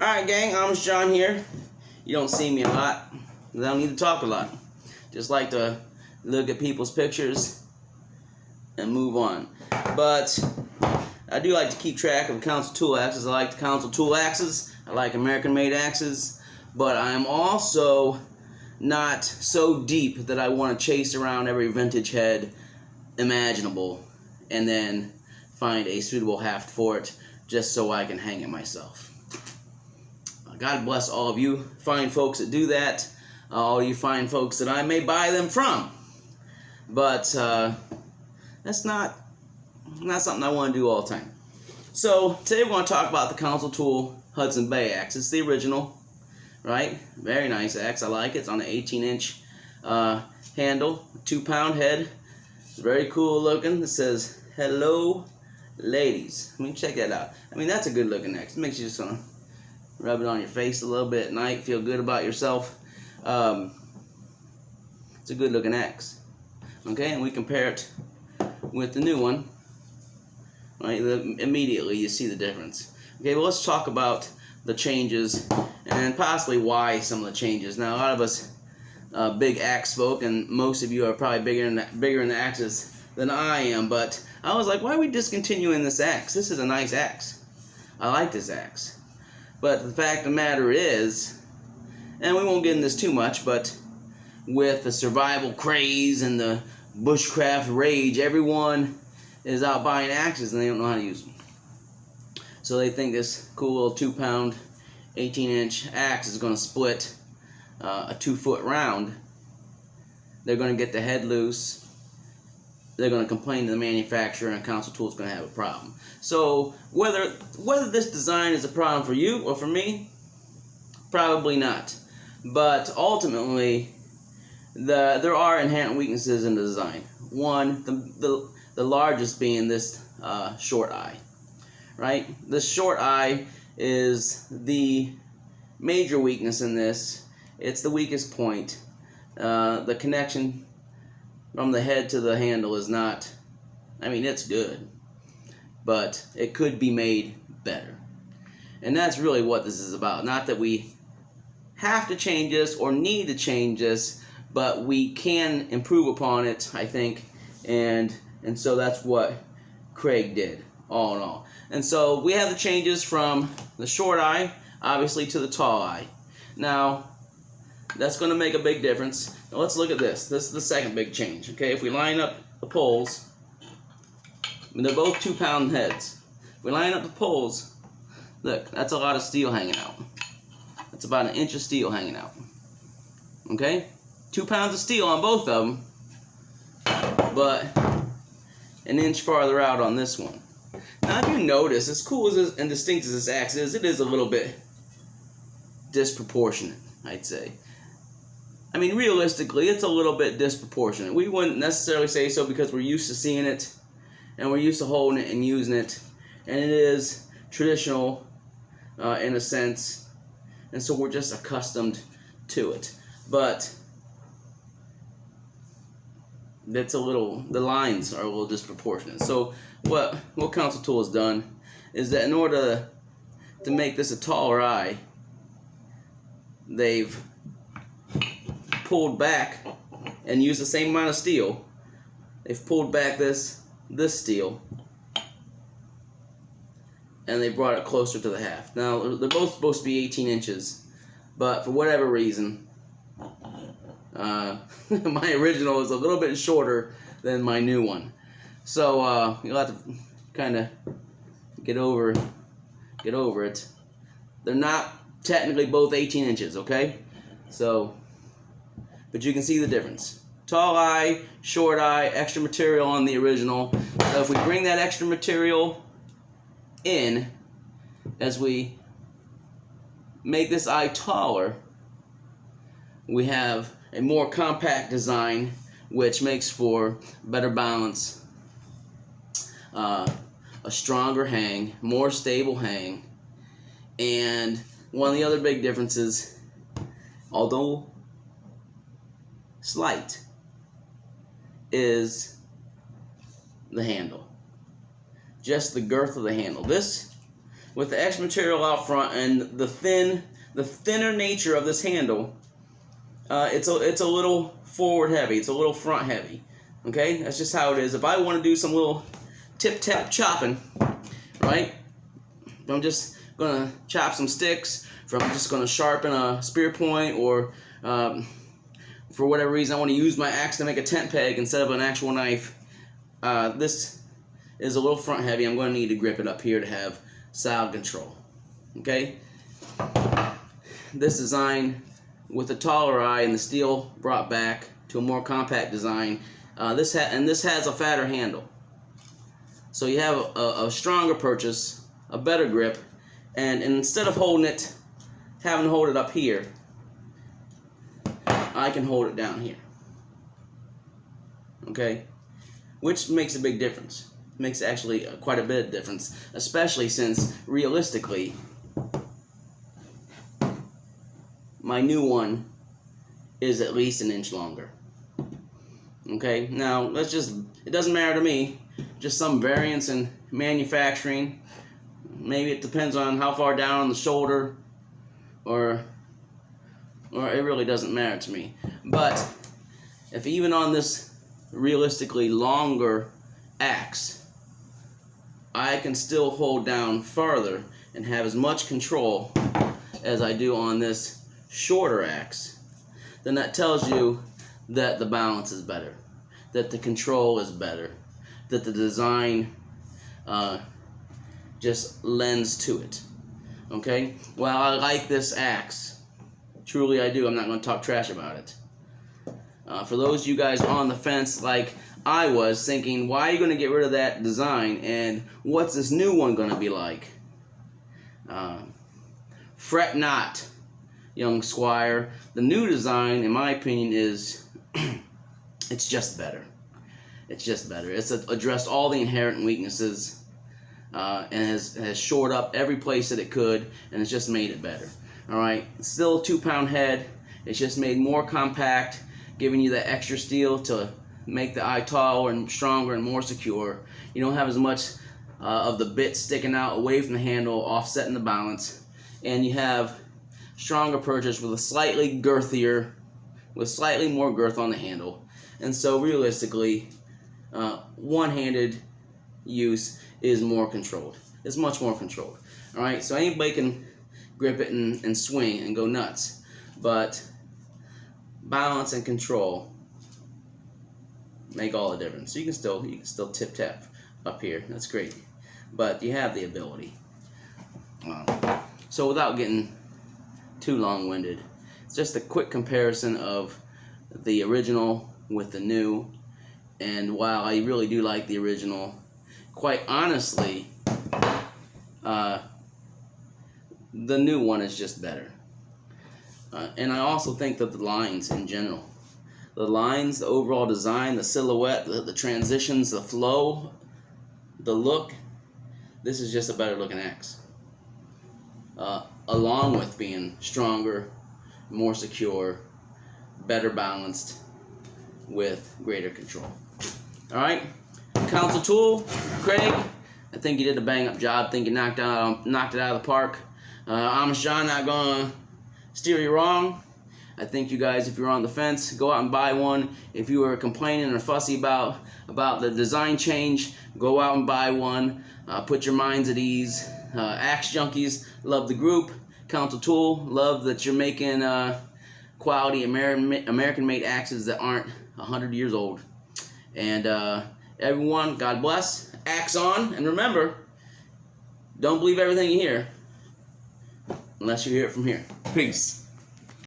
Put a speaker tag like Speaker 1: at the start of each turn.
Speaker 1: Alright gang, I'm John here. You don't see me a lot. I don't need to talk a lot. Just like to look at people's pictures and move on. But I do like to keep track of council tool axes. I like the council tool axes. I like American made axes. But I am also not so deep that I want to chase around every vintage head imaginable and then find a suitable haft for it just so I can hang it myself. God bless all of you fine folks that do that, all you fine folks that I may buy them from. But that's not something I want to do all the time. So today we're going to talk about the council tool Hudson Bay axe. It's the original, right? Very nice axe. I like it. It's on an 18-inch handle, 2-pound head. It's very cool looking. It says, "Hello, ladies." I mean, check that out. I mean, that's a good looking axe. It makes you just rub it on your face a little bit at night, feel good about yourself. It's a good looking axe. Okay, and we compare it with the new one. Right, immediately you see the difference. Okay, well, let's talk about the changes and possibly why some of the changes. Now, a lot of us big axe folk, and most of you are probably bigger in the axes than I am, but I was like, why are we discontinuing this axe? This is a nice axe. I like this axe. But the fact of the matter is, and we won't get into this too much, but with the survival craze and the bushcraft rage, everyone is out buying axes and they don't know how to use them. So they think this cool little 2-pound, 18-inch axe is going to split a 2-foot round. They're going to get the head loose. They're going to complain to the manufacturer, and Council Tool is going to have a problem. So whether this design is a problem for you or for me, probably not. But ultimately, there are inherent weaknesses in the design. One, the largest being this short eye, right? This short eye is the major weakness in this. It's the weakest point. The connection from the head to the handle is not, I mean, it's good, but it could be made better. And that's really what this is about. Not that we have to change this or need to change this, but we can improve upon it, I think, and so that's what Craig did, all in all. And so we have the changes from the short eye, obviously, to the tall eye. Now, that's going to make a big difference. Now let's look at this. This is the second big change. Okay, if we line up the poles, I mean, they're both 2-pound heads. If we line up the poles, look, that's a lot of steel hanging out. That's about 1 inch of steel hanging out. Okay, 2 pounds of steel on both of them, but 1 inch farther out on this one. Now, if you notice, as cool as this and distinct as this axe is, it is a little bit disproportionate, I'd say. I mean, realistically, it's a little bit disproportionate. We wouldn't necessarily say so because we're used to seeing it, and we're used to holding it and using it, and it is traditional in a sense, and so we're just accustomed to it. But the lines are a little disproportionate. So what Council Tool has done is that in order to make this a taller eye, they've pulled back and used the same amount of steel. They've pulled back this steel, and they brought it closer to the haft. Now, they're both supposed to be 18 inches, but for whatever reason, my original is a little bit shorter than my new one. So you'll have to kind of get over it. They're not technically both 18 inches, okay? So, but you can see the difference. Tall eye, short eye, extra material on the original. So if we bring that extra material in as we make this eye taller, we have a more compact design, which makes for better balance, a stronger hang, more stable hang. And one of the other big differences, although slight, is the handle. Just the girth of the handle. This with the extra material out front and the thinner nature of this handle, it's a little forward heavy. It's a little front heavy. Okay, that's just how it is. If I want to do some little tip-tap chopping, right? I'm just gonna chop some sticks. If I'm just gonna sharpen a spear point, or for whatever reason I want to use my axe to make a tent peg instead of an actual knife. This is a little front heavy. I'm going to need to grip it up here to have side control. Okay. This design with the taller eye and the steel brought back to a more compact design. This has a fatter handle, so you have a stronger purchase, a better grip, and instead of having to hold it up here, I can hold it down here. Okay, which makes a big difference. Makes actually quite a bit of difference, especially since realistically my new one is at least an inch longer. Okay, now it doesn't matter to me, just some variance in manufacturing. Maybe it depends on how far down on the shoulder, or it really doesn't matter to me. But if even on this realistically longer axe, I can still hold down farther and have as much control as I do on this shorter axe, then that tells you that the balance is better, that the control is better, that the design just lends to it. Okay? Well, I like this axe. Truly I do. I'm not going to talk trash about it. For those of you guys on the fence like I was, thinking, why are you going to get rid of that design, and what's this new one going to be like? Fret not, young squire. The new design, in my opinion, is it's just better. It's just better. It's addressed all the inherent weaknesses, and has shored up every place that it could, and it's just made it better. Alright, still a 2-pound head. It's just made more compact, giving you that extra steel to make the eye taller and stronger and more secure. You don't have as much of the bit sticking out away from the handle, offsetting the balance, and you have stronger purchase with slightly more girth on the handle. And so realistically, one-handed use is more controlled. It's much more controlled. Alright, so anybody can grip it and swing and go nuts, but balance and control make all the difference. So you can still tip tap up here. That's great, but you have the ability. So without getting too long-winded, it's just a quick comparison of the original with the new. And while I really do like the original, quite honestly, the new one is just better. And I also think that the lines in general, the lines, the overall design, the silhouette, the transitions, the flow, the look, this is just a better looking axe. Along with being stronger, more secure, better balanced, with greater control. Alright, Council Tool, Craig, I think you did a bang up job. I think you knocked it out of the park. I'm Sean, not gonna steer you wrong. I think you guys, if you're on the fence, go out and buy one. If you were complaining or fussy about the design change, go out and buy one. Put your minds at ease. Axe Junkies, love the group. Council Tool, love that you're making quality American-made axes that aren't 100 years old. And everyone, God bless. Axe on, and remember, don't believe everything you hear unless you hear it from here. Peace.